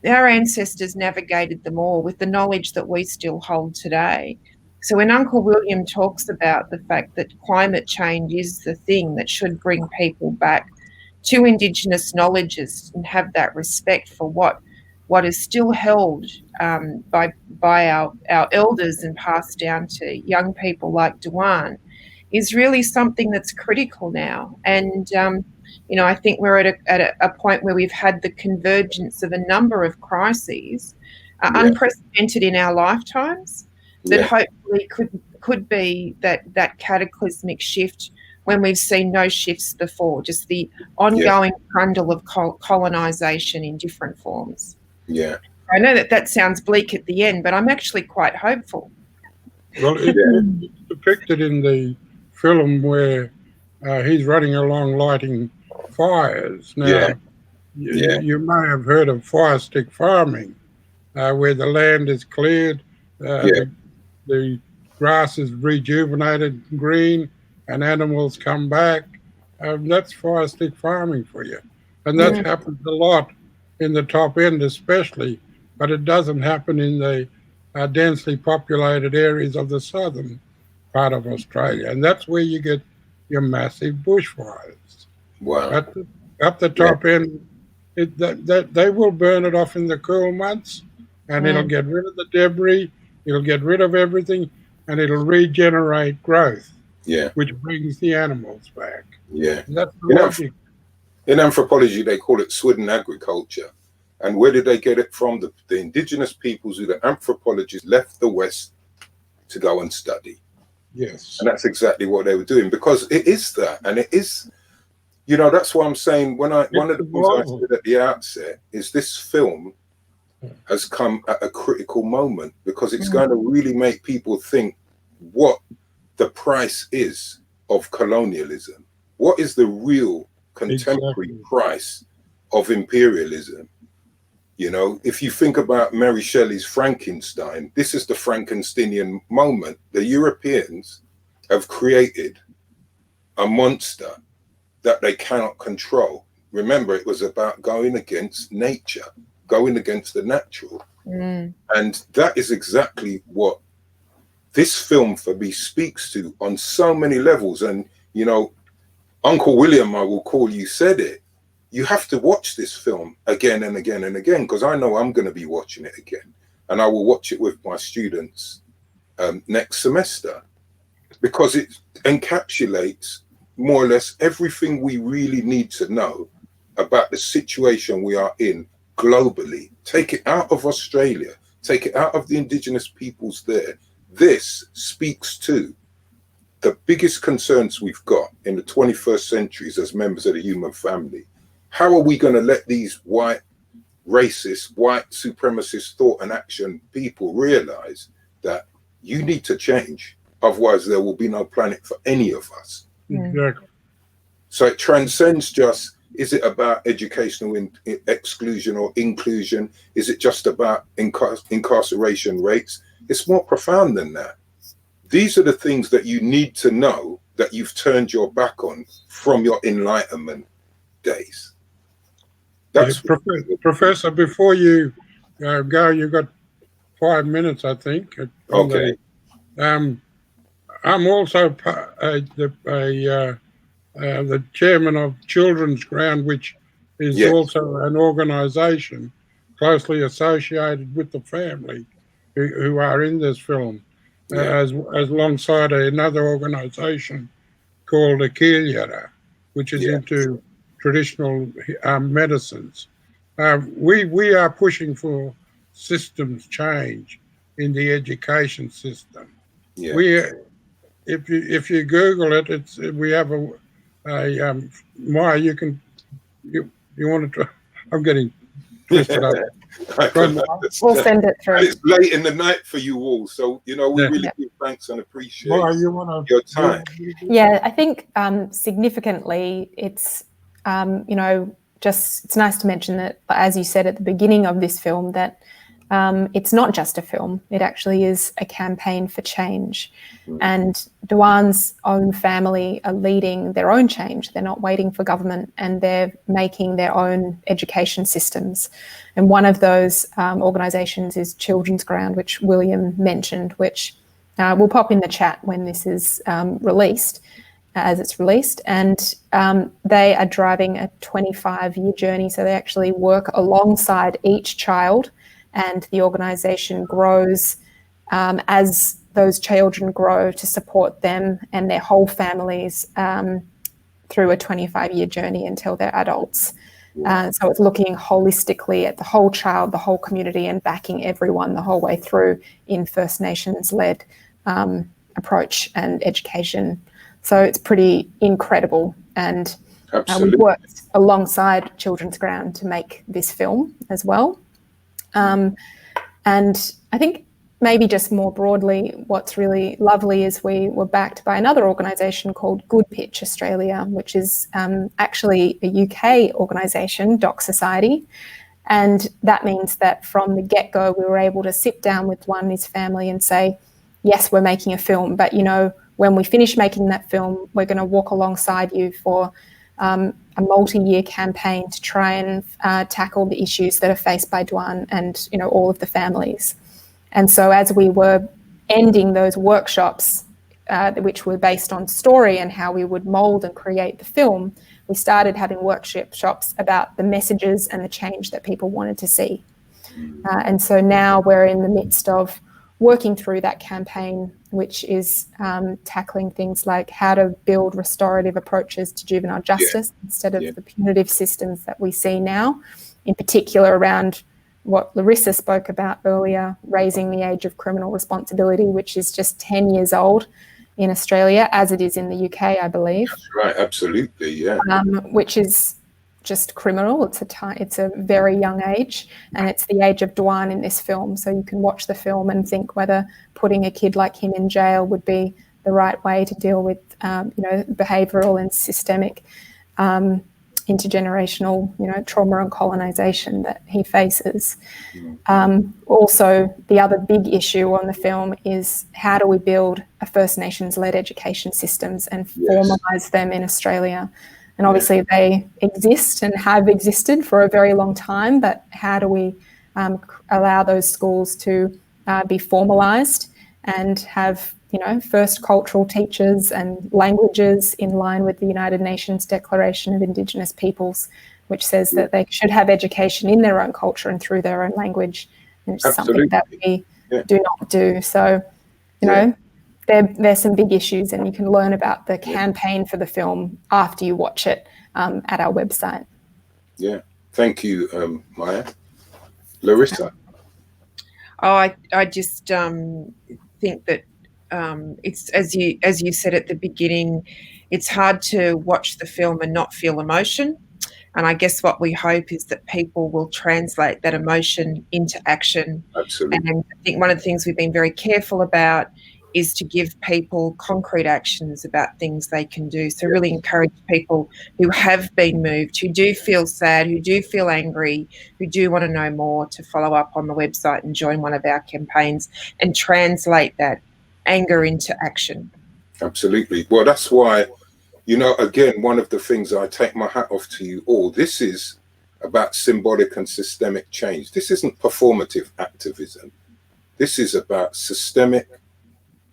Our ancestors navigated them all with the knowledge that we still hold today. So when Uncle William talks about the fact that climate change is the thing that should bring people back to Indigenous knowledges and have that respect for what is still held by our elders and passed down to young people like Dwan, is really something that's critical now. And you know, I think we're at a point where we've had the convergence of a number of crises, unprecedented in our lifetimes, that hopefully could be that cataclysmic shift when we've seen no shifts before, just the ongoing trundle of colonization in different forms. Yeah. I know that sounds bleak at the end, but I'm actually quite hopeful. Well, it's depicted in the film where he's running along lighting fires. Now, you may have heard of fire stick farming, where the land is cleared, the grass is rejuvenated green, and animals come back. That's fire stick farming for you. And that happens a lot in the top end especially, but it doesn't happen in the densely populated areas of the southern part of Australia, and that's where you get your massive bushfires. Wow. Up the top end, they will burn it off in the cool months, and it'll get rid of the debris, it'll get rid of everything, and it'll regenerate growth, which brings the animals back. And that's the logic. In anthropology, they call it swidden agriculture. And where did they get it from? The indigenous peoples who the anthropologists left the West to go and study. Yes. And that's exactly what they were doing, because it is that. And it is, you know, that's why I'm saying one of the things I said at the outset is this film has come at a critical moment, because it's going to really make people think what the price is of colonialism. What is the real contemporary price of imperialism? You know, if you think about Mary Shelley's Frankenstein, this is the Frankensteinian moment. The Europeans have created a monster that they cannot control. Remember, it was about going against nature, going against the natural. And that is exactly what this film for me speaks to on so many levels. And, you know, Uncle William, I will call you, said it. You have to watch this film again and again and again, because I know I'm going to be watching it again. And I will watch it with my students next semester, because it encapsulates more or less everything we really need to know about the situation we are in globally. Take it out of Australia, take it out of the indigenous peoples there. This speaks to the biggest concerns we've got in the 21st centuries as members of the human family. How are we going to let these white racist, white supremacist thought and action people realize that you need to change? Otherwise, there will be no planet for any of us. Exactly. So it transcends just, is it about educational exclusion or inclusion? Is it just about incarceration rates? It's more profound than that. These are the things that you need to know that you've turned your back on from your Enlightenment days. That's Professor, before you go, you've got 5 minutes, I think. Okay. I'm also the chairman of Children's Ground, which is also an organisation closely associated with the family who are in this film, as alongside another organisation called Akiliara, which is into traditional medicines. We are pushing for systems change in the education system. If you Google it, we have a Maya, you want to try? I'm getting twisted up. We'll send it through. It's late in the night for you all, so you know we really give thanks and appreciate your time. Yeah, I think significantly, it's you know, just it's nice to mention that, as you said at the beginning of this film, that it's not just a film. It actually is a campaign for change. And Duan's own family are leading their own change. They're not waiting for government, and they're making their own education systems. And one of those organisations is Children's Ground, which William mentioned, which will pop in the chat when this is released, as it's released. And they are driving a 25-year journey. So they actually work alongside each child, and the organisation grows as those children grow to support them and their whole families through a 25-year journey until they're adults. So it's looking holistically at the whole child, the whole community, and backing everyone the whole way through in First Nations-led approach and education. So it's pretty incredible. And we've worked alongside Children's Ground to make this film as well. And I think maybe just more broadly, what's really lovely is we were backed by another organisation called Good Pitch Australia, which is actually a UK organisation, Doc Society. And that means that from the get-go, we were able to sit down with Duan and his family and say, yes, we're making a film, but, you know, when we finish making that film, we're going to walk alongside you for a multi-year campaign to try and tackle the issues that are faced by Duan and, you know, all of the families. And so as we were ending those workshops, which were based on story and how we would mold and create the film, we started having workshops about the messages and the change that people wanted to see. And so now we're in the midst of working through that campaign, which is tackling things like how to build restorative approaches to juvenile justice instead of the punitive systems that we see now, in particular around what Larissa spoke about earlier, raising the age of criminal responsibility, which is just 10 years old in Australia, as it is in the UK, I believe. That's right, absolutely, yeah. Which is just criminal. It's a very young age, and it's the age of Dwan in this film. So you can watch the film and think whether putting a kid like him in jail would be the right way to deal with, behavioural and systemic intergenerational, trauma and colonization that he faces. Also, the other big issue on the film is how do we build a First Nations-led education systems and formalise them in Australia? And obviously they exist and have existed for a very long time, but how do we allow those schools to be formalised and have, first cultural teachers and languages in line with the United Nations Declaration of Indigenous Peoples, which says that they should have education in their own culture and through their own language, which is something that we do not do. So, there's some big issues, and you can learn about the campaign for the film after you watch it at our website. Yeah, thank you, Maya. Larissa? I just think that it's as you said at the beginning, it's hard to watch the film and not feel emotion. And I guess what we hope is that people will translate that emotion into action. Absolutely. And I think one of the things we've been very careful about is to give people concrete actions about things they can do. So really encourage people who have been moved, who do feel sad, who do feel angry, who do want to know more, to follow up on the website and join one of our campaigns and translate that anger into action. Absolutely. Well, that's why, again, one of the things I take my hat off to you all, this is about symbolic and systemic change. This isn't performative activism. This is about systemic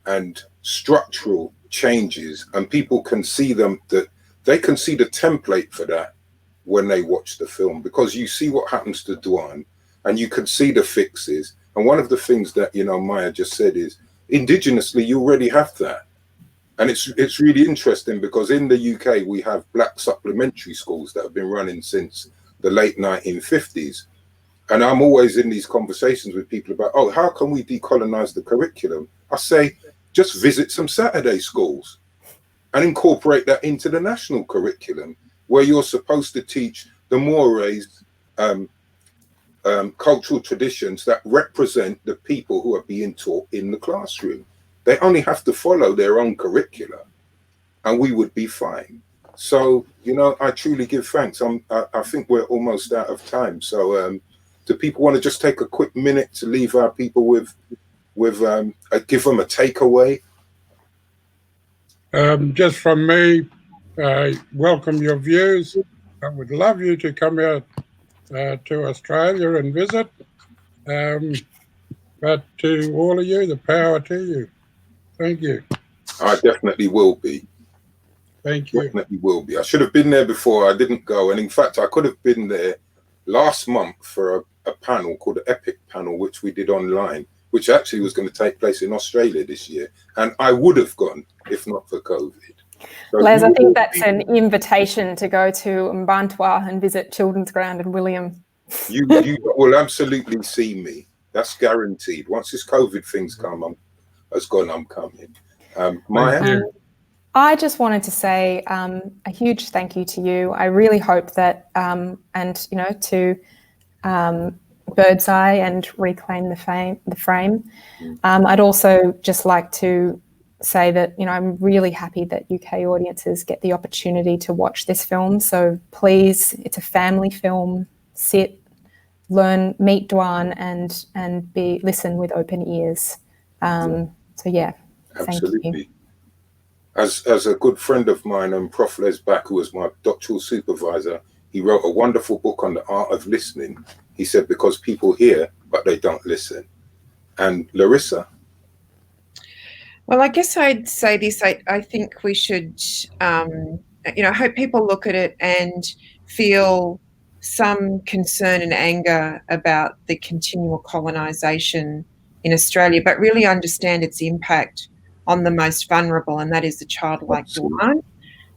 and structural changes, and people can see them, that they can see the template for that when they watch the film, because you see what happens to Dwan and you can see the fixes. And one of the things that Maya just said is indigenously you already have that. And it's really interesting because in the UK we have black supplementary schools that have been running since the late 1950s. And I'm always in these conversations with people about, how can we decolonize the curriculum? I say, just visit some Saturday schools and incorporate that into the national curriculum, where you're supposed to teach the mores, cultural traditions that represent the people who are being taught in the classroom. They only have to follow their own curricula and we would be fine. So, I truly give thanks. I think we're almost out of time. So do people want to just take a quick minute to leave our people with give them a takeaway? Just from me, welcome your views. I would love you to come out to Australia and visit. But to all of you, the power to you. Thank you. I definitely will be. Thank you. Definitely will be. I should have been there before. I didn't go. And in fact, I could have been there last month for a panel called the Epic Panel, which we did online, which actually was going to take place in Australia this year. And I would have gone if not for COVID. So Les, I think that's an invitation to go to Mbantua and visit Children's Ground and William. You will absolutely see me. That's guaranteed. Once this COVID thing's has gone, I'm coming. Maya? I just wanted to say a huge thank you to you. I really hope that, to Birdseye and Reclaim the Frame. I'd also just like to say that, I'm really happy that UK audiences get the opportunity to watch this film. So please, it's a family film. Sit, learn, meet Dwan, and listen with open ears. Absolutely. Thank you. As a good friend of mine, Prof. Lez Back, who was my doctoral supervisor, he wrote a wonderful book on the art of listening. He said, because people hear, but they don't listen. And Larissa? Well, I guess I'd say this. I think we should, I hope people look at it and feel some concern and anger about the continual colonisation in Australia, but really understand its impact on the most vulnerable, and that is the child like Duan.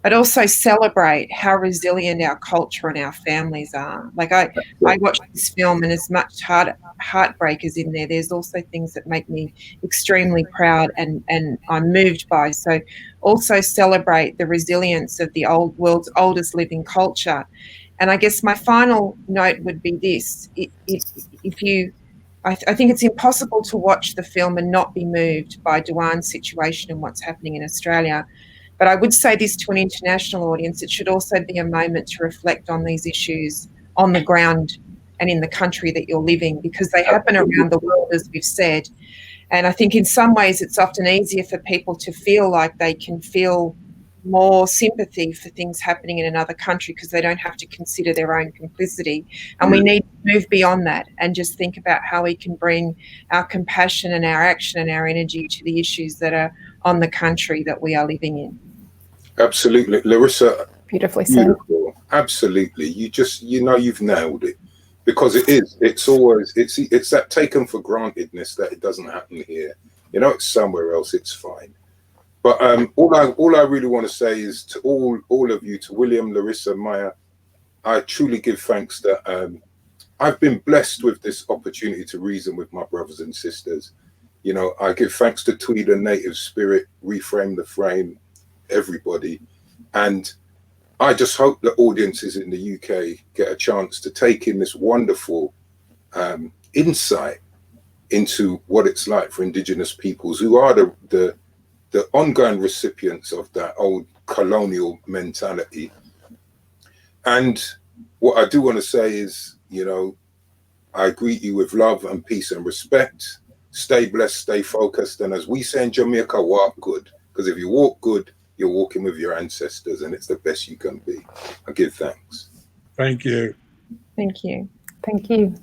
But also celebrate how resilient our culture and our families are. Like I watched this film, and as much heartbreak is in there, there's also things that make me extremely proud and I'm moved by. So also celebrate the resilience of the world's oldest living culture. And I guess my final note would be this: I think it's impossible to watch the film and not be moved by Duan's situation and what's happening in Australia. But I would say this to an international audience: it should also be a moment to reflect on these issues on the ground and in the country that you're living, because they happen around the world, as we've said. And I think in some ways it's often easier for people to feel like they can feel more sympathy for things happening in another country because they don't have to consider their own complicity. And we need to move beyond that and just think about how we can bring our compassion and our action and our energy to the issues that are on the country that we are living in. Absolutely. Larissa. Beautifully said. Beautiful. Absolutely. You've nailed it, because it's that taken for grantedness that it doesn't happen here. It's somewhere else, it's fine. But all I really want to say is to all of you, to William, Larissa, Maya, I truly give thanks that I've been blessed with this opportunity to reason with my brothers and sisters. I give thanks to Tweeder, Native Spirit, Reframe the Frame, everybody. And I just hope that audiences in the UK get a chance to take in this wonderful insight into what it's like for Indigenous peoples, who are the ongoing recipients of that old colonial mentality. And what I do want to say is, I greet you with love and peace and respect. Stay blessed, stay focused. And as we say in Jamaica, walk good. Because if you walk good, you're walking with your ancestors, and it's the best you can be. I give thanks. Thank you. Thank you. Thank you.